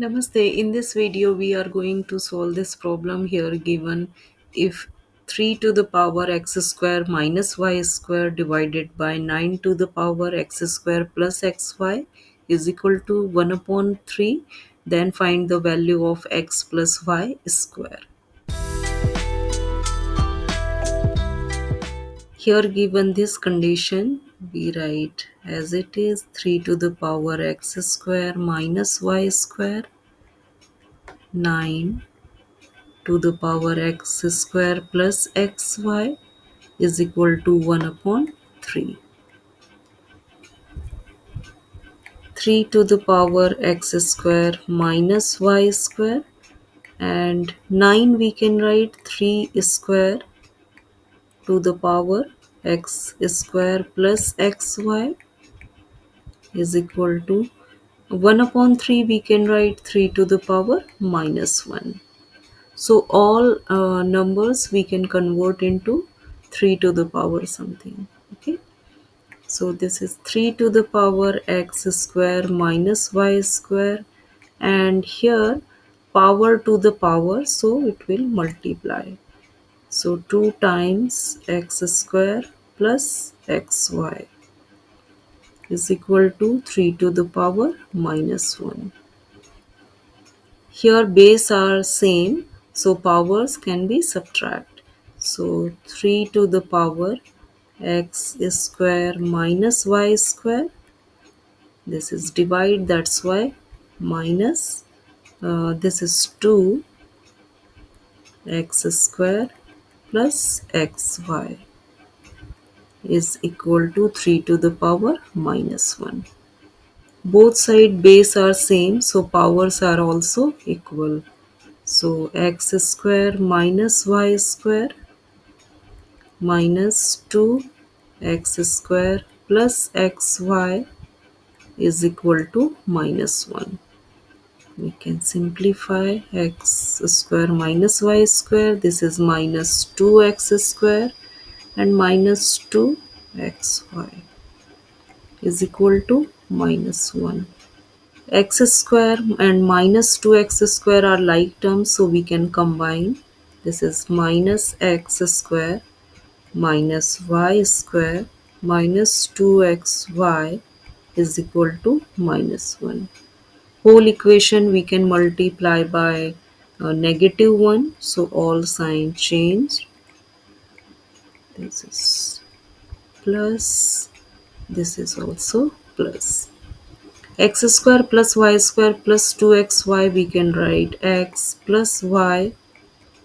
Namaste. In this video, we are going to solve this problem here given if 3 to the power x square minus y square divided by 9 to the power x square plus xy is equal to 1 upon 3, then find the value of x plus y square. Here given this condition, we write as it is 3 to the power x square minus y square, 9 to the power x square plus xy is equal to 1 upon 3. 3 to the power x square minus y square, and 9 we can write 3 square to the power x square plus xy is equal to 1 upon 3 we can write 3 to the power minus 1. So all numbers we can convert into 3 to the power something. Okay. So this is 3 to the power x square minus y square, and here power to the power, so it will multiply. So 2 times x square plus xy is equal to 3 to the power minus 1. Here base are same, so powers can be subtract. So 3 to the power x square minus y square, this is divide, that's why minus, this is 2 x square plus xy is equal to 3 to the power minus 1. Both side base are same, so powers are also equal. So x square minus y square minus 2 x square plus xy is equal to minus 1. We can simplify x square minus y square. This is minus 2x square and minus 2xy is equal to minus 1. X square and minus 2x square are like terms, so we can combine. This is minus x square minus y square minus 2xy is equal to minus 1. Whole equation we can multiply by negative 1, so all sign change. This is plus, this is also plus. X square plus y square plus 2xy, we can write x plus y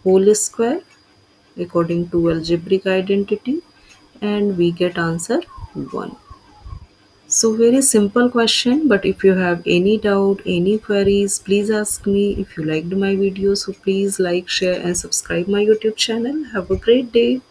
whole square according to algebraic identity, and we get answer 1. So very simple question, but if you have any doubt, any queries, please ask me. If you liked my video, so please like, share and subscribe my YouTube channel. Have a great day.